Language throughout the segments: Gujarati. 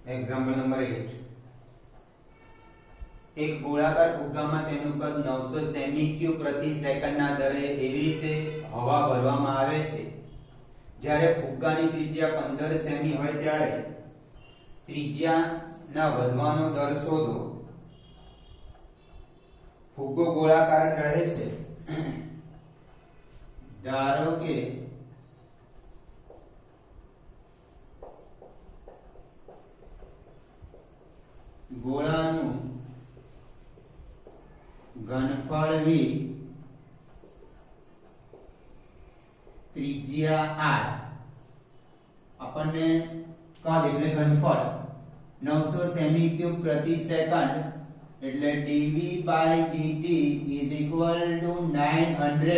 એક્ઝામ્પલ નંબર 8 એક ગોળાકાર ફુગ્ગામાં તેનું કદ 900 સેમી ક્યુબ પ્રતિ સેકન્ડના દરે એવી રીતે હવા ભરવામાં આવે છે જ્યારે ફુગ્ગાની ત્રિજ્યા 15 સેમી હોય ત્યારે ત્રિજ્યાના વધવાનો દર શોધો. ફુગ્ગો ગોળાકાર રહે છે. ધારો કે ગોળાનું ઘનફળ v ત્રિજ્યા r આપણને કદ એટલે ઘનફળ 900 સેમી ક્યુબ પ્રતિ સેકન્ડ એટલે dv dt is equal to 900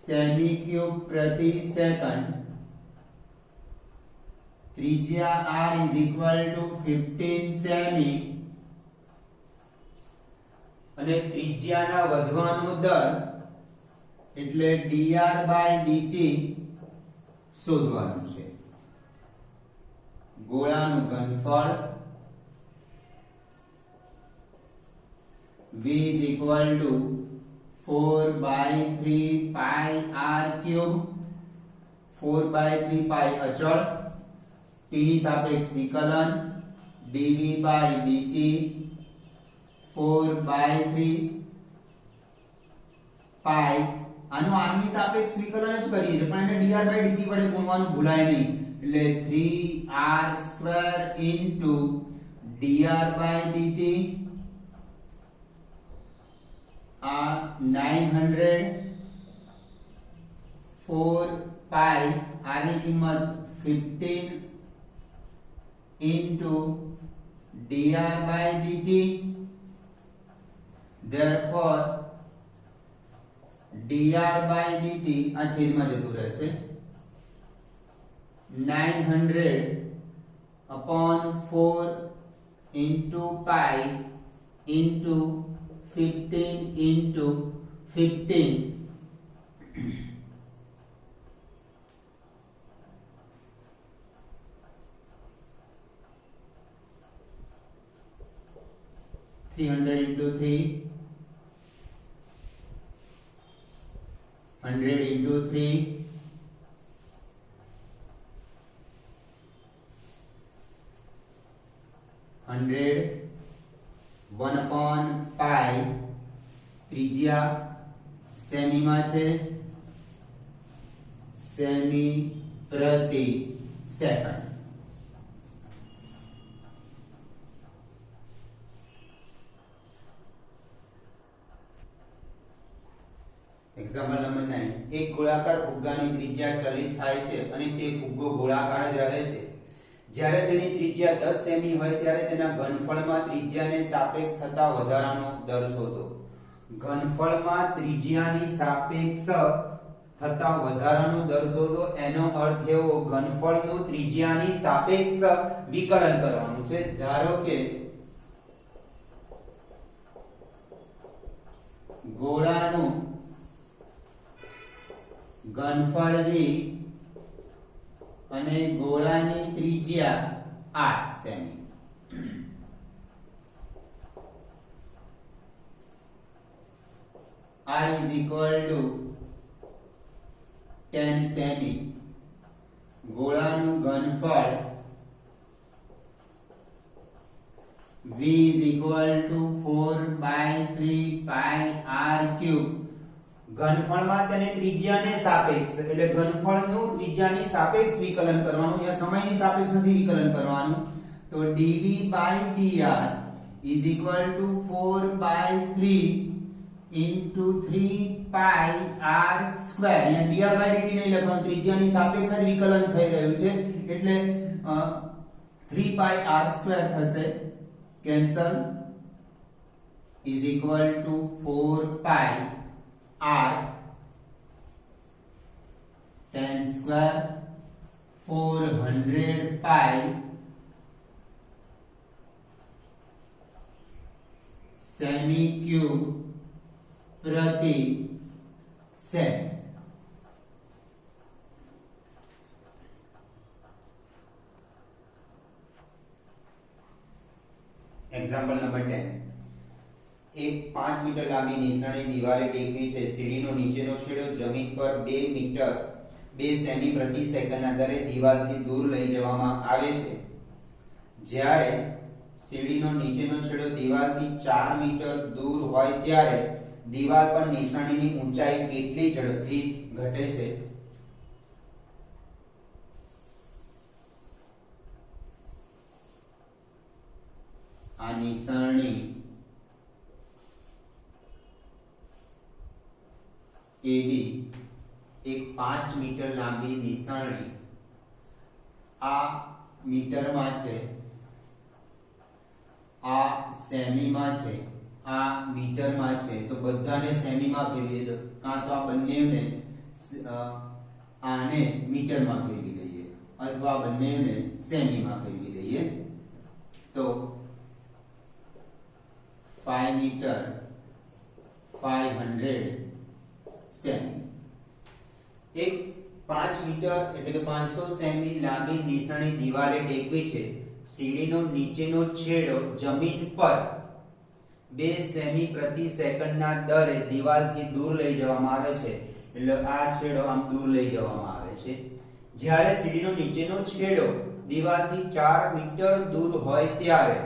semi cube પ્રતિ સેકન્ડ. ત્રિજ્યા r is equal to 15 semi અને ત્રિજ્યાના વધવાનો દર એટલે dr dt શોધવાનું છે. ગોળાનું ઘનફળ v is equal to 4/3 pi r cube 4/3 pi અચળ t ની સાપેક્ષ વિકલન dv dt 4/3 પાઈ આનો r ની સાપેક્ષ વિકલન જ કરીએ છે પણ એને dr dt વડે ગુણવાનું ભૂલાય નહીં એટલે 3r² dr dt આ 900 4 પાઈ r ની કિંમત 15 dr dt. therefore dr dt આ છેદમાં જતું રહેશે 900 upon 4 into pi into 15 into 15. Three hundred into 3 100 into 3 100 1 upon pi ત્રિજ્યા સેમીમાં છે સેમી પ્રતિ સેકન્ડ. એક્ઝામ્પલ નંબર 9 એક ગોળાકાર ફુગ્ગાની ત્રિજ્યા ચલિત થાય છે અને તે ફુગ્ગો ગોળાકાર જ રહે છે. જ્યારે તેની ત્રિજ્યા 10 સેમી હોય ત્યારે તેના ઘનફળમાં ત્રિજ્યાને સાપેક્ષ થતા વધારાનો દર શોધો. ઘનફળમાં ત્રિજ્યાની સાપેક્ષ થતા વધારાનો દર શોધો એનો અર્થ એવો ઘનફળનું ત્રિજ્યાની સાપેક્ષ વિકલન કરવાનું છે. ધારો કે ગોળાનું ઘનફળ v અને ગોળાની ત્રિજ્યા r સેમી. r is equal to 10 સેમી. ગોળાનું ઘનફળ v is equal to 4/3 pi r cube. ઘનફળમાં તેને ત્રિજ્યાને સાપેક્ષ એટલે ઘનફળનું ત્રિજ્યાની સાપેક્ષ વિકલન કરવાનું યા સમયની સાપેક્ષ નથી વિકલન કરવાનું. તો dv dr is equal to 4/3 into 3 pi r square. અહીંયા dr dt નહીં લખવાનું ત્રિજ્યાની સાપેક્ષ જ વિકલન થઈ રહ્યું છે એટલે 3 pi r square થશે cancel is equal to 4 pi r tan square 400 pi semi cube પ્રતિ સેકન્ડ. એક્ઝામ્પલ નંબર 10 એક 5 મીટર લાંબી નિશાની દિવાલે ટેકવી છે. સીડીનો નીચેનો છેડો જમીન પર 2 સેમી પ્રતિ સેકન્ડના દરે દિવાલથી દૂર લઈ જવામાં આવે છે. જ્યારે સીડીનો નીચેનો છેડો દિવાલથી 4 મીટર દૂર હોય ત્યારે દિવાલ પર નિશાનીની ઊંચાઈ કેટલી ઝડપથી ઘટે છે? આ નિશાની AB એક 5 મીટર લાંબી નિશાની આ મીટરમાં છે, આ સેમીમાં છે, આ મીટરમાં છે. તો બધાને સેમીમાં ફેરવીએ તો કાં તો આ બંનેને આને મીટરમાં ફેરવી દઈએ અથવા બંનેને સેમીમાં ફેરવી દઈએ. તો 5 મીટર 500 સેમી. એક 5 મીટર એટલે કે 500 સેમી લાંબી નિશાની દિવાલે ટેકવી છે. સીડીનો નીચેનો છેડો જમીન પર 2 સેમી પ્રતિ સેકન્ડના દરે દિવાલથી દૂર લઈ જવામાં આવે છે. એટલે આ છેડો આમ દૂર લઈ જવામાં આવે છે. જ્યારે સીડીનો નીચેનો છેડો દિવાલથી 4 મીટર દૂર હોય ત્યારે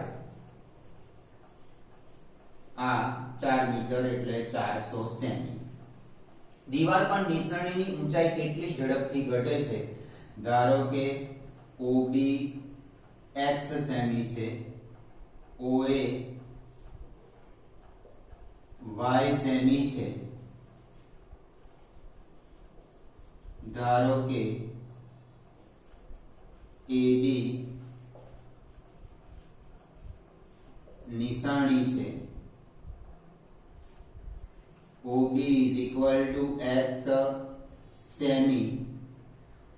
આ 4 મીટર એટલે 400 સેમી. દિવાલ પર નિશાનીની ઊંચાઈ કેટલી ઝડપથી ઘટે છે? ધારો કે OB x સેમી છે, OA y સેમી છે. ધારો કે AB નિશાની છે, OB is equal to x સેમી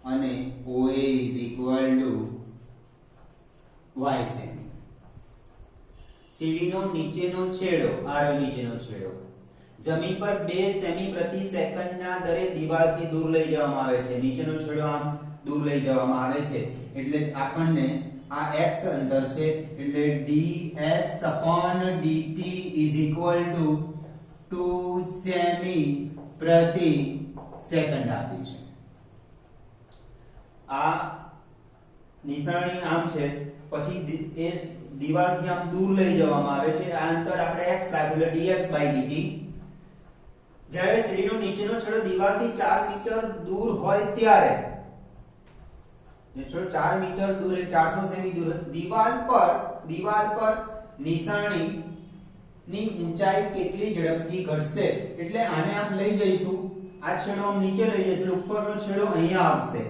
અને OA is equal to y સેમી. સીડીનો નીચેનો છેડો નીચેનો છેડો જમીન પર 2 સેમી પ્રતિ સેકન્ડના દરે દિવાલથી દૂર લઈ જવામાં આવે છે. નીચેનો છેડો આમ દૂર લઈ જવામાં આવે છે એટલે આપણને આ x અંતર છે એટલે dx/dt is equal to 2 semi પ્રતિ સેકન્ડ આપ્યું છે. આ નિશાની આમ છે, પછી એ દિવાલથી આમ દૂર લઈ જવામાં આવે છે. આ અંતર આપણે x રાખ્યું એટલે dx/dt. જ્યારે સીડીનો નીચેનો છેડો દિવાલથી 4 મીટર દૂર હોય ત્યારે છેડો 4 મીટર દૂર એટલે 400 સેમી દૂર દિવાલ પર નિશાની ની ઊંચાઈ કેટલી ઝડપથી ઘટશે? એટલે આને આમ લઈ જઈશું, આ છેડો આમ નીચે લઈ જઈશું, ઉપરનો છેડો અહીંયા આવશે,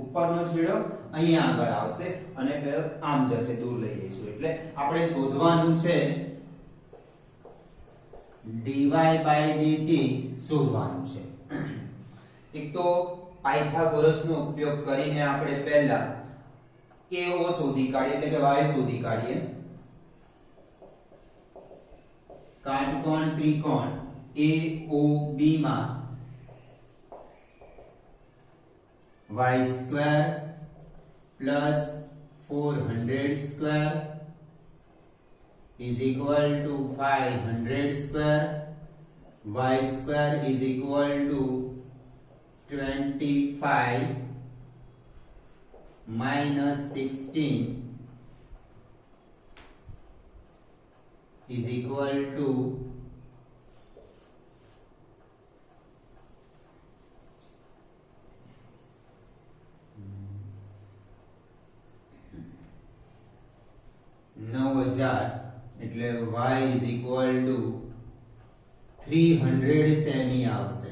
ઉપરનો છેડો અહીંયા આગળ આવશે અને આમ જશે, દૂર લઈ જઈશું. એટલે આપણે શોધવાનું છે dy/dt શોધવાનું છે. એક તો પાયથાગોરસનો ઉપયોગ કરીને આપણે પહેલા AO શોધી કાઢીએ એટલે કે y શોધી કાઢીએ. કાટકોણ ત્રિકોણ AOB માં y² plus 400 square is equal to 500 square. Y square is equal to 25 minus 16 is equal to 9000 એટલે y is equal to 300 semi આવશે.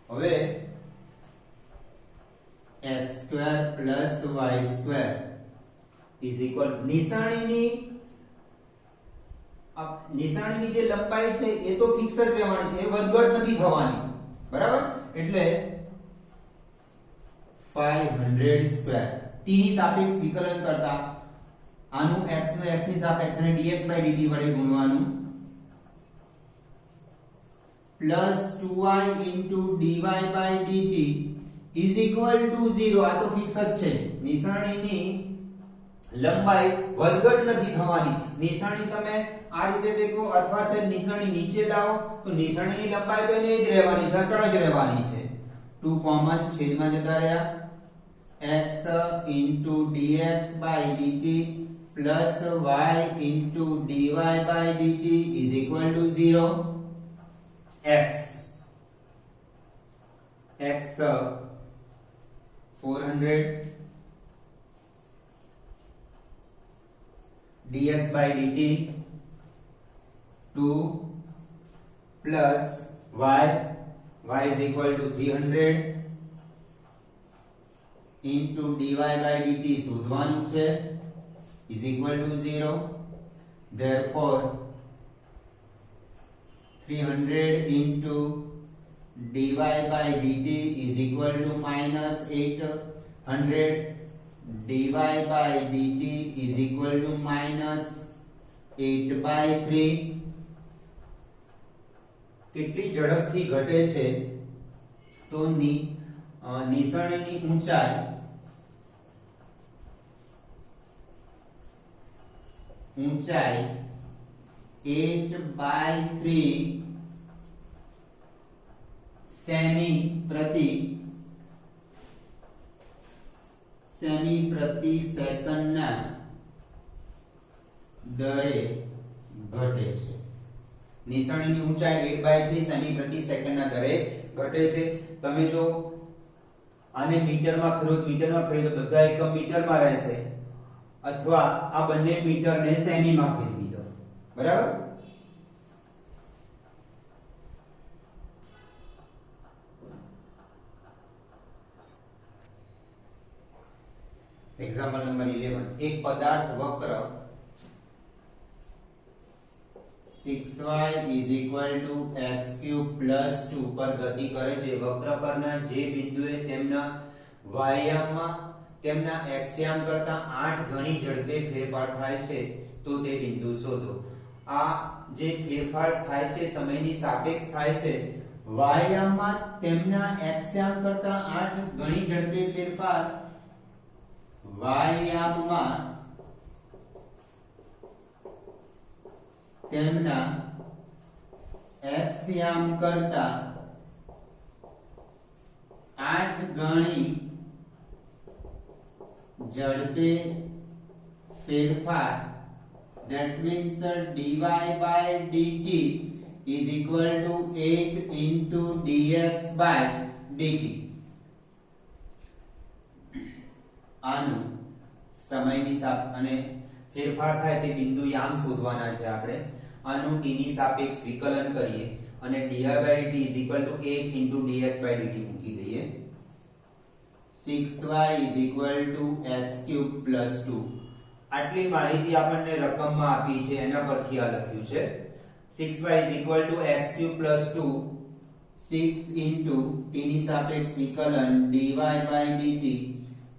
હવે x² plus y² is equal નિશાનીની જે લંબાઈ છે એ તો ફિક્સ જ રહેવાની છે, એ વધઘટ નથી થવાની, બરાબર? એટલે 500 સ્ક્વેર t ની સાપેક્ષ વિકલન કરતા આનું x નું x ની સાપેક્ષ અને dx/dt વડે ગુણવાનું plus 2y into dy by dt is equal to 0. આ તો ફિક્સ જ છે. નિશાનીની લંબાઈ વધઘટ નથી થવાની. નિશાની તમે આ રીતે ટેકો અથવા સાહેબ નિશાની નીચે લાવો તો નિશાનીની લંબાઈ તો એને જ રહેવાની છે, અચળ જ રહેવાની છે. 2 કોમન છેદમાં જતા રહ્યા. x into dx by dt plus y into dy by dt is equal to 0. x 400 dx by dt 2 plus y is equal to 300 into dy by dt શોધવાનું છે is equal to 0. Therefore 300 into dy by dt is equal to minus 800 dy by dt is equal to minus 8 by 3. કેટલી ઝડપથી ઘટે છે તો નિશાનીની ઊંચાઈ 8 by 3 સેમી પ્રતિ સેકન્ડના દરે ઘટે છે. નિશાનીની ઊંચાઈ 8 by 3 સેમી પ્રતિ સેકન્ડના દરે ઘટે છે. તમે જો આને મીટરમાં ફેરવો તો બધા એકમ મીટરમાં રહેશે અથવા આ બંને મીટરને સેમીમાં ફેરવી દો. બરાબર? Example number 11. એક પદાર્થ વક્ર 6y is equal to x³ plus 2 પર ગતિ કરે છે. વક્ર પરના જે બિંદુએ તેમના વાયામમાં તેમના x કરતા 8 ગણી ઝડપે ફેરફાર થાય છે તો તે બિંદુ શોધો. આ જે ફેરફાર થાય છે સમયની સાપેક્ષ થાય છે. વાયામમાં તેમના x કરતા 8 ગણી ઝડપે ફેરફાર વાયામમાં તેમના x કરતા 8 ગણી ઝડપે ફેરફાર, that means dy by dt is equal to 8 into dx by dt. આનું સમયની સાપ અને ફેરફાર થાય તે બિંદુ યામ શોધવાના છે આપણે. આનું t ની સાપેક્ષ વિકલન કરીએ અને dy by dt is equal to 8 into dx by dt મૂકી દઈએ. 6y is equal to x³ plus 2. આટલી માહિતી આપણને રકમમાં આપી છે એના પરથી આ લખ્યું છે. 6y is equal to x³ plus 2. 6 into t ની સાપેક્ષ વિકલન dy by dt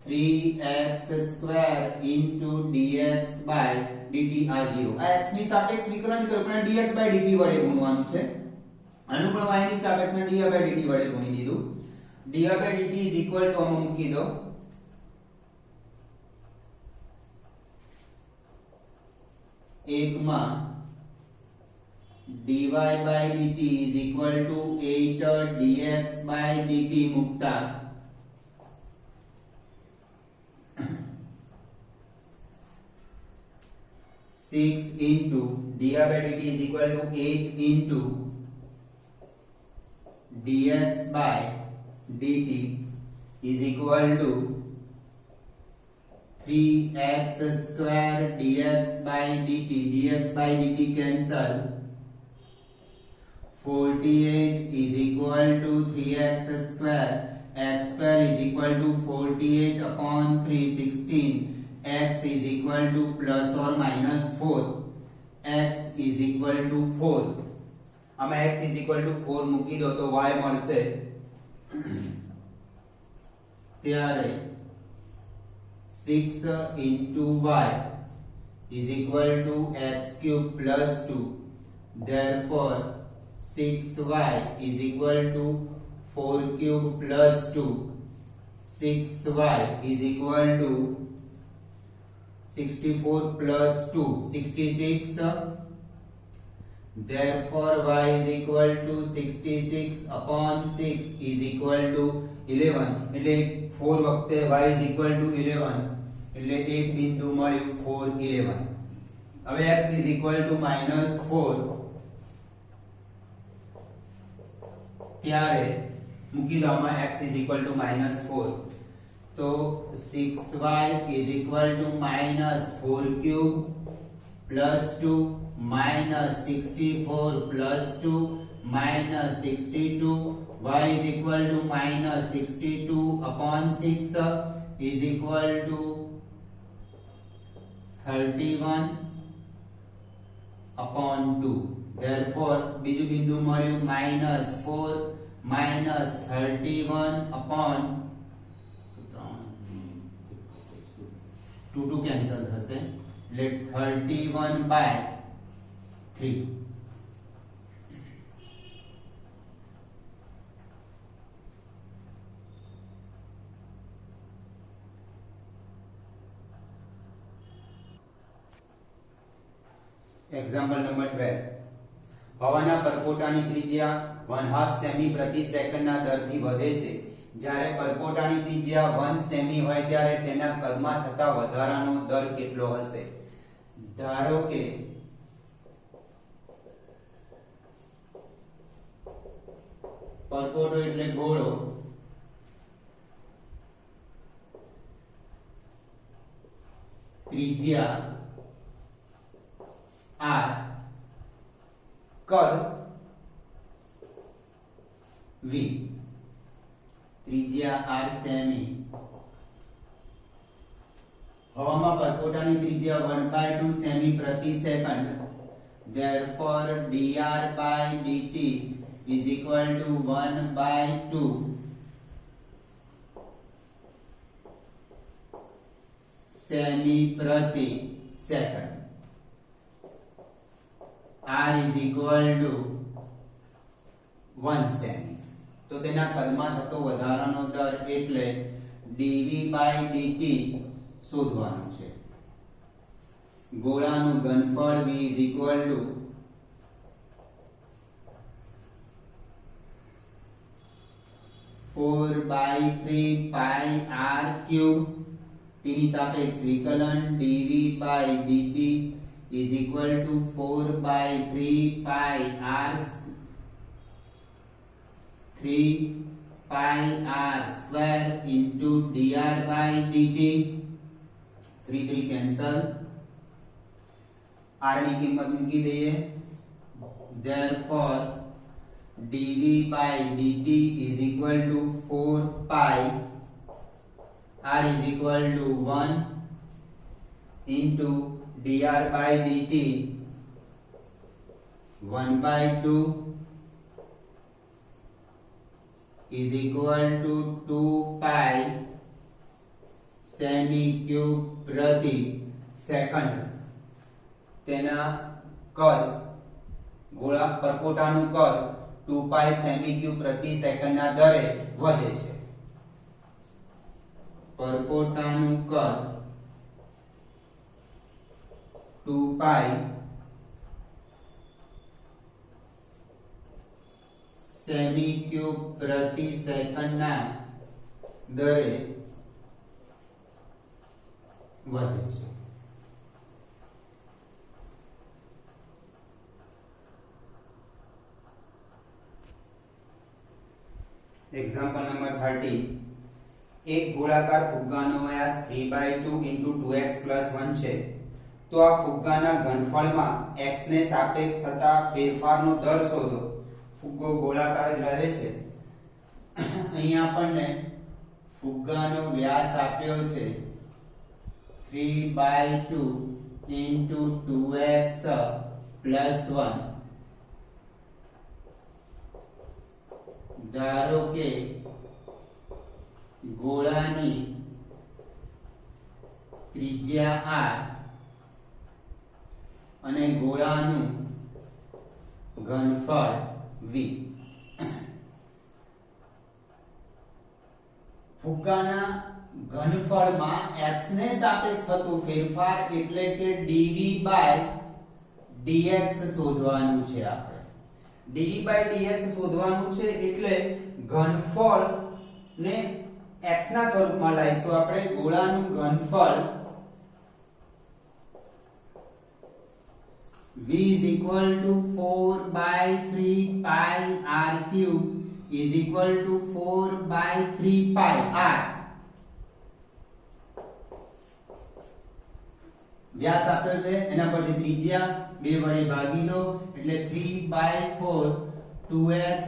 3x square into dx by dt આ 0. આ x ની સાપેક્ષ વિકલન કર્યું પણ dx by dt વડે ગુણવાનું છે. આનું પણ y ની સાપેક્ષ dy by dt વડે ગુણી દીધું. dy by dt is equal to આમાં મૂકી દો. એકમાં dy by dt is equal to 8 dx by dt મૂકતા 6 into dy by dt is equal to 8 into dx by dt is equal to 3x square dx by dt. dx by dt cancel. 48 is equal to 3x square. x square is equal to 48 upon 3, 16. x is equal to plus or minus 4. x is equal to 4. આમાં x is equal to 4 મૂકી દો તો y મળશે. ત્યારે 6 into y is equal to x³ plus 2. Therefore 6y is equal to 4 cube plus 2. 6y is equal to 64 plus 2, 66. Therefore y is equal to 66 upon 6 is equal to 11. એટલે 4 વખતે y is equal to 11 એટલે એક બિંદુ મળ્યું 4 11. હવે x is equal to -4 ત્યારે મૂકી દો આમાં x is equal to -4 તો 6y is equal to -4 cube plus 2 minus 64 plus 2 minus 62. Y is equal to minus 62 upon 6 is equal to 31 upon 2. Therefore બીજું બિંદુ મળ્યું -4 minus 31 upon 2 કેન્સલ થશે એટલે 31 by 3. Example number 12. હવાના પરપોટાની ત્રિજ્યા 1/2 સેમી પ્રતિ સેકન્ડના દરથી વધે છે. જ્યારે પરપોટાની ત્રિજ્યા 1 સેમી હોય ત્યારે તેના કદમાં થતા વધારાનો દર કેટલો હશે? ધારો કે પરપોટો એટલે ગોળો, ત્રિજ્યા r, કદ v. ત્રિજ્યા r સેમી. હવામાં પરપોટાની ત્રિજ્યા 1/2 સેમી પ્રતિ second. Therefore dr by dt is equal to 1/2 સેમી પ્રતિ second. r is equal to 1 સેમી. તો તેના કદમાં થતો વધારાનો દર એટલે dv by dt શોધવાનું છે. ગોળાનું ઘનફળ v is equal to 4/3 pi r cube તેની સાપેક્ષ વિકલન dv by dt is equal to 4/3 pi r 3 pi r square into dr by dt. 3 cancel. r ની કિંમત મૂકી દઈએ. Therefore dv by dt is equal to 4 pi r is equal to 1 into dr by dt 1/2 is equal to 2 pi semi cube પ્રતિ સેકન્ડ. તેના કદ ગોળા પરપોટાનું કદ 2 pi સેમી ક્યુબ પ્રતિ સેકન્ડના દરે વધે છે. પરપોટાનું કદ 2 pi સેમી ક્યુબ પ્રતિ સેકન્ડના દરે વધે છે. Example number 30. એક ગોળાકાર ફુગ્ગાનો વ્યાસ 3/2 into 2x + 1 છે. તો આ ફુગ્ગાના ઘનફળમાં x ને સાપેક્ષ થતા ફેરફારનો દર શોધો. ફુગ્ગો ગોળાકાર જ રહે છે. અહીંયા આપણને ફુગ્ગાનો વ્યાસ આપ્યો છે 3/2 into 2x + 1. ધારો કે ગોળાની ત્રિજ્યા r અને ગોળાનું ઘનફળ v ફુગ્ગાના ઘનફળમાં x ને સાપેક્ષ થતો ફેરફાર એટલે કે dv/dx શોધવાનું છે આપણે dv/dx શોધવાનું છે એટલે ઘનફળ ને x ના સ્વરૂપમાં લાવીશું આપણે ગોળાનું ઘનફળ v is equal to 4 by 3 pi r cube is equal to 4 by 3 pi r વ્યાસ આપ્યો છે એના પરથી ત્રિજ્યા 2 વડે ભાગી દો એટલે 3 by 4 2x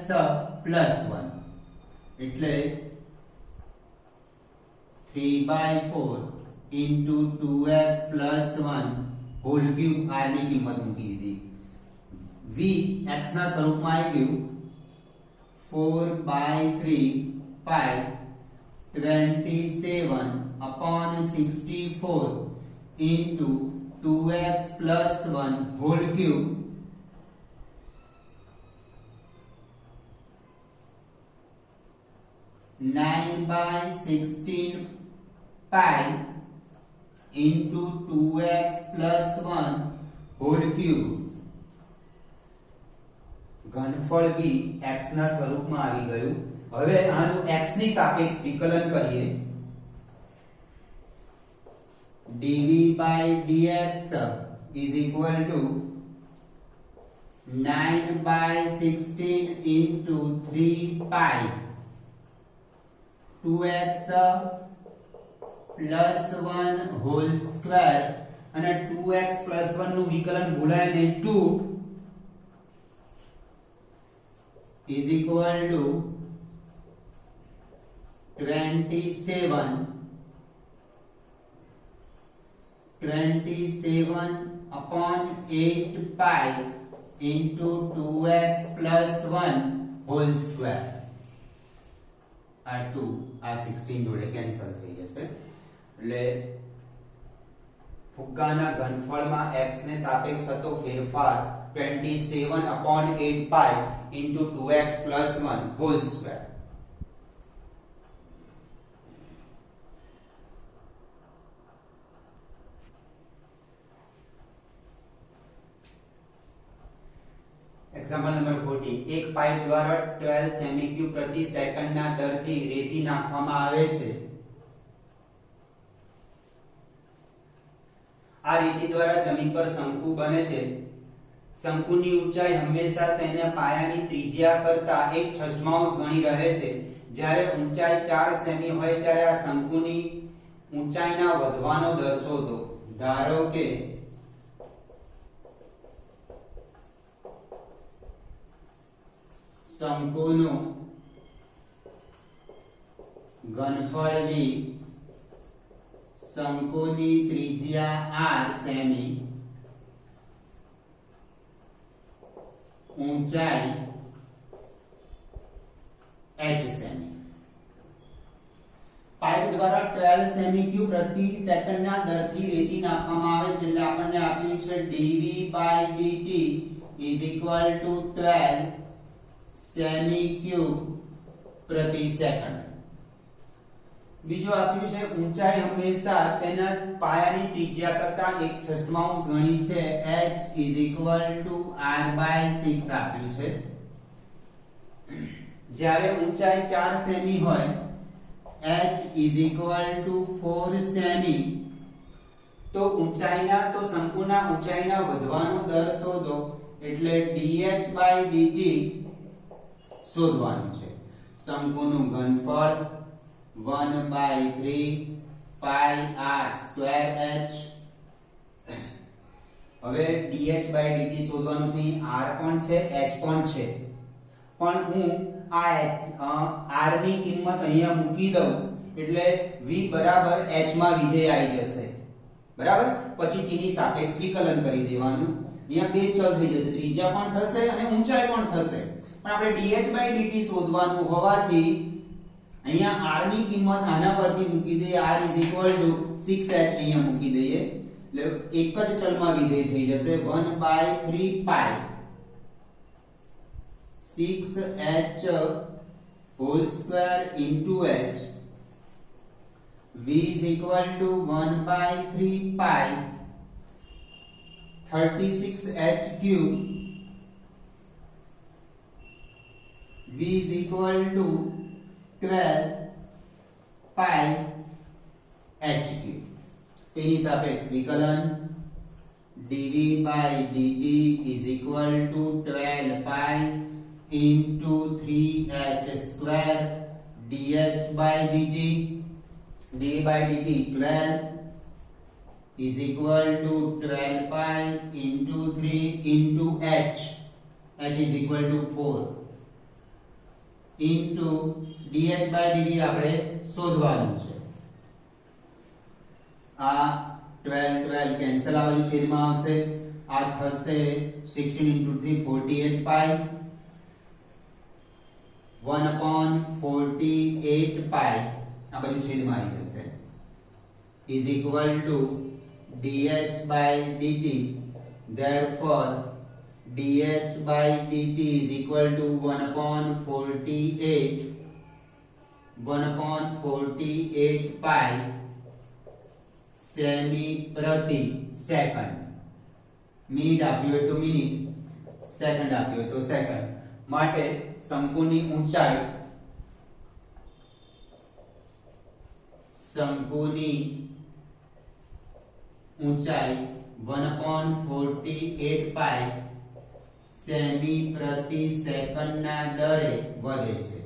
plus 1 એટલે 3 by 4 into 2x plus 1 whole cube r ની કિંમત મૂકી દીધી v x ના સ્વરૂપમાં આવી ગયું 4 by 3 pi 27 upon 64 into 2x plus 1 whole cube (9 by 16 pi into 2x plus 1 whole cube ઘનફળ v x ના સ્વરૂપમાં આવી ગયું હવે આનું x ની સાપેક્ષ વિકલન કરીએ dv/dx is equal to 9 by 16 into 3 pi 2x plus 1 whole square અને 2x plus 1 નું વિકલન ભૂલાય નહીં 2 is equal to 27 upon 8 pi into 2x plus 1 whole square આ 2 આ 16 જોડે કેન્સલ થઈ જશે એટલે ફુગ્ગાના ઘનફળમાં x ને સાપેક્ષ થતો ફેરફાર 27 upon 8 pi into 2x plus 1 whole square example number 14 એક પાઇપ દ્વારા 12 સેમી ક્યુબ પ્રતિ સેકન્ડના દરથી રેતી નાખવામાં આવે છે આ રેતી દ્વારા જમીન પર શંકુ બને છે શંકુની ઊંચાઈ હંમેશા તેના પાયાની ત્રિજ્યા કરતા 1/6 ગણી રહે છે જ્યારે ઊંચાઈ 4 સેમી હોય ત્યારે આ શંકુની ઊંચાઈના વધવાનો દર શોધો ધારો કે શંકુનું ઘનફળ v શંકુની ત્રિજ્યા r સેમી ઊંચાઈ h સેમી પાઇપ દ્વારા 12 સેમી ક્યુબ પ્રતિ સેકન્ડના દરથી રેતી નાખવામાં આવે છે એટલે આપણને આપ્યું છે dv/dt is equal to 12 semi cube પ્રતિ સેકન્ડ બીજું આપ્યું છે ઊંચાઈ હંમેશા તેના પાયાની ત્રિજ્યા કરતા 1/6 ગણી છે h is equal to r/6 આપ્યું છે જ્યારે ઊંચાઈ 4 સેમી હોય h is equal to 4 semi તો શંકુના ઊંચાઈના વધવાનો દર શોધો એટલે dh/dt શોધવાનું છે શંકુનું ઘનફળ 1/3 pi r square h હવે dh/dt શોધવાનું છે r પણ છે h પણ છે પણ હું આ r ની કિંમત અહીંયા મૂકી દઉં એટલે v બરાબર h માં વિધેય આવી જશે બરાબર પછી t ની સાપેક્ષ વિકલન કરી દેવાનું અહીંયા બે ચલ થઈ જશે ત્રિજ્યા પણ થશે અને ઊંચાઈ પણ થશે પણ આપણે dh/dt શોધવાનું હોવાથી અહીંયા r ની કિંમત આના પરથી મૂકી દઈએ r = 6h અહીંયા મૂકી દઈએ એટલે એક જ ચલમાં વિધેય થઈ જશે 1/3 pi 6h whole square into h. V is equal to 1 by 3 pi 36h cube. V is equal to 12 pi h cube. તેની સાપેક્ષ વિકલન dv by dt is equal to 12 pi into 3h square dh by dt. d by dt 12 is equal to 12 pi into 3 into h. h is equal to 4 into dh by dt આપણે શોધવાનું છે. આ 12 12 કેન્સલ આવવાનું છેદમાં આવશે. આ થશે 16 into 3 48 pi 1 upon 48 pi આ બધું છેદમાં આવી જશે is equal to dh by dt. Therefore dh by dt is equal to 1 upon 48 pi semi પ્રતિ સેકન્ડ. મિનિટ આપ્યું હોય તો મિનિટ, સેકન્ડ આપ્યું હોય તો સેકન્ડ. માટે શંકુની ઊંચાઈ 1/48 પાઈ સેમી પ્રતિ સેકન્ડના દરે વધે છે.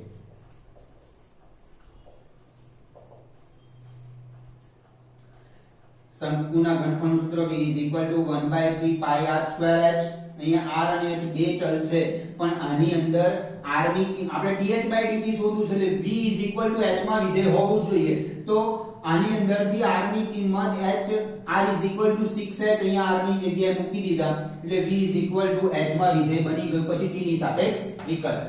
શંકુના ઘનફળનું સૂત્ર v = 1/3 પાઈ r સ્ક્વેર h. અહીંયા r અને h બે ચલ છે, પણ આની અંદર r ની આપણે dh by dt શોધવું છે, એટલે v = h માં વિધેય હોવું જોઈએ. તો આની અંદરથી r ની કિંમત h r = 6h અહીંયા r ની જગ્યાએ મૂકી દીધા, એટલે v = h માં વિધેય બની ગયું. પછી t ની સાપેક્ષ વિકલન.